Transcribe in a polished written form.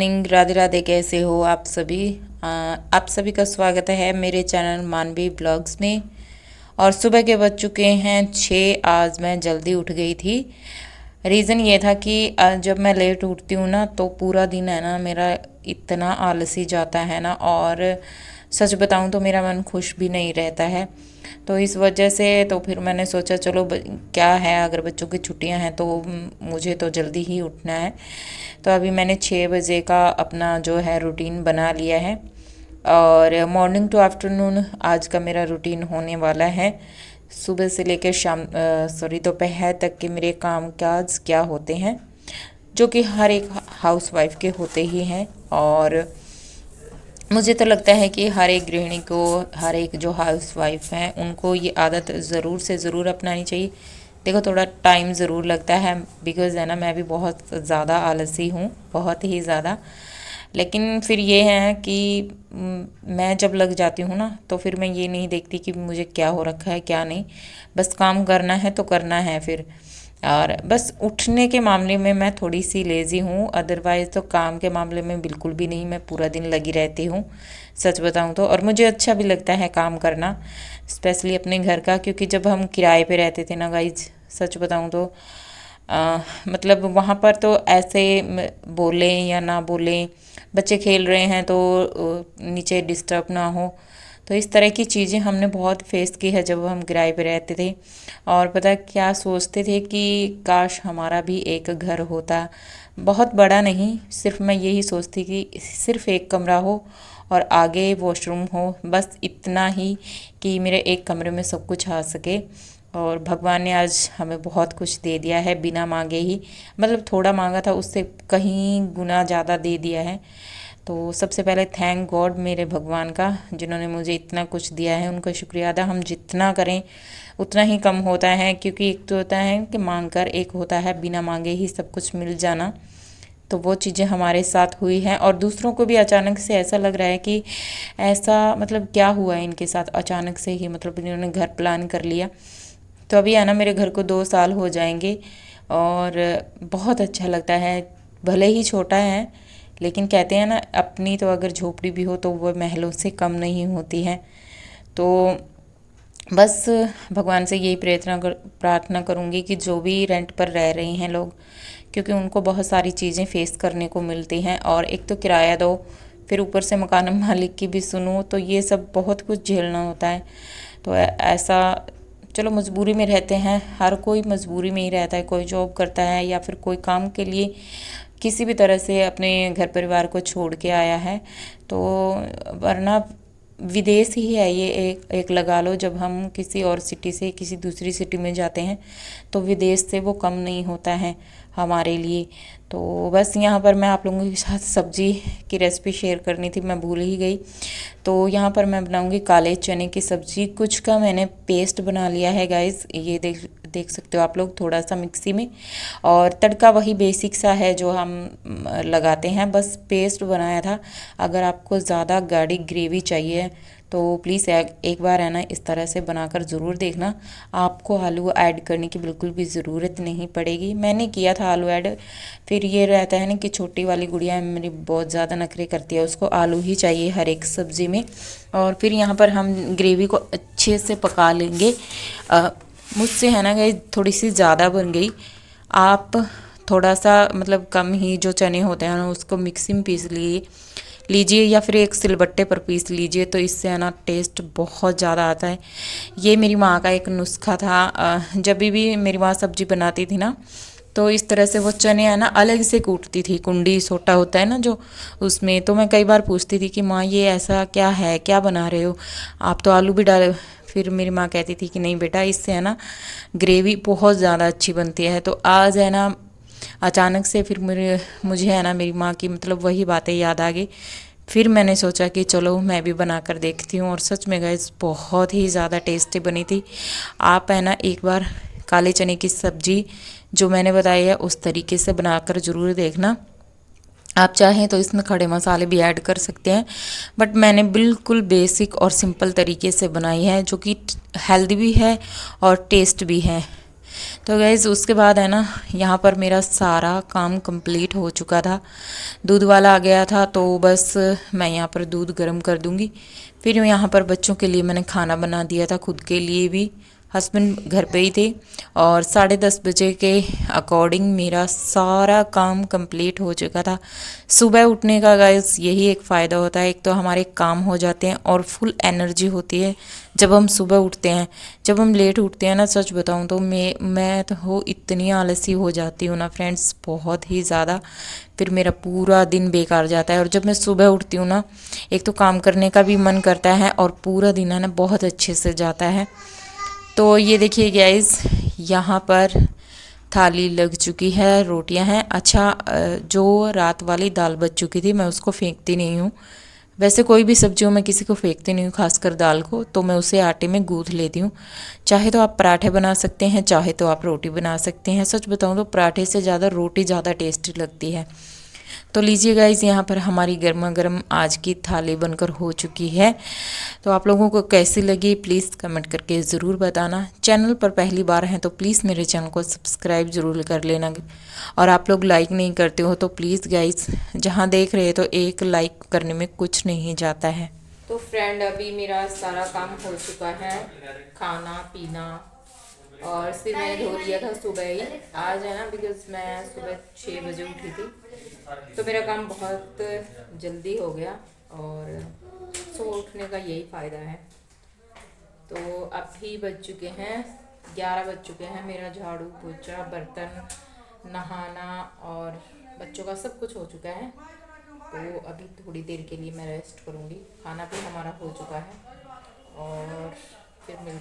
Morning, Radhe Radhe. कैसे हो आप सभी? आप सभी का स्वागत है मेरे चैनल मानवी ब्लॉग्स में। और सुबह के बज चुके हैं 6। आज मैं जल्दी उठ गई थी। रीज़न ये था कि जब मैं लेट उठती हूँ ना तो पूरा दिन है ना मेरा इतना आलसी जाता है ना, और सच बताऊँ तो मेरा मन खुश भी नहीं रहता है। तो इस वजह से तो फिर मैंने सोचा चलो क्या है, अगर बच्चों की छुट्टियां हैं तो मुझे तो जल्दी ही उठना है। तो अभी मैंने 6 बजे का अपना जो है रूटीन बना लिया है। और मॉर्निंग टू आफ्टरनून आज का मेरा रूटीन होने वाला है। सुबह से लेकर शाम दोपहर तक के मेरे काम काज क्या होते हैं, जो कि हर एक हाउसवाइफ के होते ही हैं। और मुझे तो लगता है कि हर एक गृहिणी को, हर एक जो हाउसवाइफ हैं उनको ये आदत ज़रूर से ज़रूर अपनानी चाहिए। देखो थोड़ा टाइम ज़रूर लगता है, बिकॉज़ है ना मैं भी बहुत ज़्यादा आलसी हूँ, बहुत ही ज़्यादा। लेकिन फिर ये है कि मैं जब लग जाती हूँ ना तो फिर मैं ये नहीं देखती कि मुझे क्या हो रखा है क्या नहीं, बस काम करना है तो करना है फिर। और बस उठने के मामले में मैं थोड़ी सी लेज़ी हूँ, अदरवाइज़ तो काम के मामले में बिल्कुल भी नहीं, मैं पूरा दिन लगी रहती हूँ सच बताऊँ तो। और मुझे अच्छा भी लगता है काम करना, स्पेशली अपने घर का, क्योंकि जब हम किराए पे रहते थे ना गाइज, सच बताऊँ तो मतलब वहाँ पर तो ऐसे बोलें या ना बोलें, बच्चे खेल रहे हैं तो नीचे डिस्टर्ब ना हो, तो इस तरह की चीज़ें हमने बहुत फेस की है जब हम किराए पे रहते थे। और पता क्या सोचते थे कि काश हमारा भी एक घर होता, बहुत बड़ा नहीं, सिर्फ मैं यही सोचती कि सिर्फ एक कमरा हो और आगे वॉशरूम हो, बस इतना ही कि मेरे एक कमरे में सब कुछ आ सके। और भगवान ने आज हमें बहुत कुछ दे दिया है बिना मांगे ही, मतलब थोड़ा मांगा था उससे कहीं गुना ज़्यादा दे दिया है। तो सबसे पहले थैंक गॉड मेरे भगवान का, जिन्होंने मुझे इतना कुछ दिया है, उनका शुक्रिया अदा हम जितना करें उतना ही कम होता है। क्योंकि एक तो होता है कि मांग कर, एक होता है बिना मांगे ही सब कुछ मिल जाना। तो वो चीज़ें हमारे साथ हुई हैं, और दूसरों को भी अचानक से ऐसा लग रहा है कि ऐसा मतलब क्या हुआ है इनके साथ, अचानक से ही मतलब इन्होंने घर प्लान कर लिया। तो अभी है ना मेरे घर को 2 साल हो जाएंगे, और बहुत अच्छा लगता है। भले ही छोटा है, लेकिन कहते हैं ना अपनी तो अगर झोपड़ी भी हो तो वो महलों से कम नहीं होती है। तो बस भगवान से यही प्रार्थना करूँगी कि जो भी रेंट पर रह रहे हैं लोग, क्योंकि उनको बहुत सारी चीज़ें फेस करने को मिलती हैं, और एक तो किराया दो, फिर ऊपर से मकान मालिक की भी सुनो, तो ये सब बहुत कुछ झेलना होता है। तो ऐसा, चलो मजबूरी में रहते हैं, हर कोई मजबूरी में ही रहता है, कोई जॉब करता है या फिर कोई काम के लिए किसी भी तरह से अपने घर परिवार को छोड़ के आया है। तो वरना विदेश ही है ये, एक लगा लो, जब हम किसी और सिटी से किसी दूसरी सिटी में जाते हैं तो विदेश से वो कम नहीं होता है हमारे लिए। तो बस यहाँ पर मैं आप लोगों के साथ सब्जी की रेसिपी शेयर करनी थी, मैं भूल ही गई। तो यहाँ पर मैं बनाऊँगी काले चने की सब्ज़ी। कुछ का मैंने पेस्ट बना लिया है गाइस, ये देख देख सकते हो आप लोग, थोड़ा सा मिक्सी में। और तड़का वही बेसिक सा है जो हम लगाते हैं, बस पेस्ट बनाया था। अगर आपको ज़्यादा गाढ़ी ग्रेवी चाहिए तो प्लीज़ एक बार है ना इस तरह से बनाकर ज़रूर देखना। आपको आलू ऐड करने की बिल्कुल भी ज़रूरत नहीं पड़ेगी, मैंने किया था आलू ऐड। फिर ये रहता है ना कि छोटी वाली गुड़िया मेरी बहुत ज़्यादा नखरे करती है, उसको आलू ही चाहिए हर एक सब्ज़ी में। और फिर यहाँ पर हम ग्रेवी को अच्छे से पका लेंगे। मुझसे है ना गई थोड़ी सी ज़्यादा बन गई, आप थोड़ा सा मतलब कम ही जो चने होते हैं ना उसको मिक्सी में पीस लीजिए या फिर एक सिलबट्टे पर पीस लीजिए, तो इससे है ना टेस्ट बहुत ज़्यादा आता है। ये मेरी माँ का एक नुस्खा था, जब भी मेरी माँ सब्ज़ी बनाती थी ना तो इस तरह से वो चने है ना अलग से कूटती थी, कुंडी सोटा होता है ना जो, उसमें। तो मैं कई बार पूछती थी कि माँ ये ऐसा क्या है, क्या बना रहे हो आप, तो आलू भी डाले। फिर मेरी माँ कहती थी कि नहीं बेटा, इससे है ना ग्रेवी बहुत ज़्यादा अच्छी बनती है। तो आज है ना अचानक से फिर मुझे है ना मेरी माँ की मतलब वही बातें याद आ गई। फिर मैंने सोचा कि चलो मैं भी बना कर देखती हूँ, और सच में गाइस बहुत ही ज़्यादा टेस्टी बनी थी। आप है ना एक बार काले चने की सब्ज़ी जो मैंने बताई है उस तरीके से बनाकर ज़रूर देखना। आप चाहें तो इसमें खड़े मसाले भी ऐड कर सकते हैं, बट मैंने बिल्कुल बेसिक और सिंपल तरीके से बनाई है, जो कि हेल्दी भी है और टेस्ट भी है। तो गाइज़ उसके बाद है ना, यहाँ पर मेरा सारा काम कंप्लीट हो चुका था। दूध वाला आ गया था तो बस मैं यहाँ पर दूध गर्म कर दूँगी। फिर यहाँ पर बच्चों के लिए मैंने खाना बना दिया था, खुद के लिए भी। हस्बैंड घर पे ही थे और 10:30 बजे के अकॉर्डिंग मेरा सारा काम कंप्लीट हो चुका था। सुबह उठने का गाइस यही एक फ़ायदा होता है, एक तो हमारे काम हो जाते हैं और फुल एनर्जी होती है जब हम सुबह उठते हैं। जब हम लेट उठते हैं ना, सच बताऊं तो मैं तो इतनी आलसी हो जाती हूँ ना फ्रेंड्स, बहुत ही ज़्यादा। फिर मेरा पूरा दिन बेकार जाता है। और जब मैं सुबह उठती हूँ ना, एक तो काम करने का भी मन करता है और पूरा दिन है ना बहुत अच्छे से जाता है। तो ये देखिए गाइस, यहाँ पर थाली लग चुकी है, रोटियां हैं। अच्छा, जो रात वाली दाल बच चुकी थी मैं उसको फेंकती नहीं हूँ। वैसे कोई भी सब्जियों में किसी को फेंकती नहीं हूँ, खासकर दाल को, तो मैं उसे आटे में गूँथ लेती हूँ। चाहे तो आप पराठे बना सकते हैं, चाहे तो आप रोटी बना सकते हैं। सच बताऊँ तो पराठे से ज़्यादा रोटी ज़्यादा टेस्टी लगती है। तो लीजिए गाइस, यहाँ पर हमारी गर्मा गर्म आज की थाली बनकर हो चुकी है। तो आप लोगों को कैसी लगी प्लीज़ कमेंट करके ज़रूर बताना। चैनल पर पहली बार हैं तो प्लीज़ मेरे चैनल को सब्सक्राइब ज़रूर कर लेना। और आप लोग लाइक नहीं करते हो तो प्लीज़ गाइस, जहाँ देख रहे हैं तो एक लाइक करने में कुछ नहीं जाता है। तो फ्रेंड, अभी मेरा सारा काम हो चुका है, खाना पीना, और सिर मैंने धो लिया था सुबह ही। आज है ना, बिकॉज मैं सुबह 6 बजे उठी थी तो मेरा काम बहुत जल्दी हो गया। और सुबह उठने का यही फ़ायदा है। तो अभी बज चुके हैं 11 बज चुके हैं। मेरा झाड़ू पोछा बर्तन नहाना और बच्चों का सब कुछ हो चुका है। तो अभी थोड़ी देर के लिए मैं रेस्ट करूँगी। खाना भी हमारा हो चुका है और फिर मिलते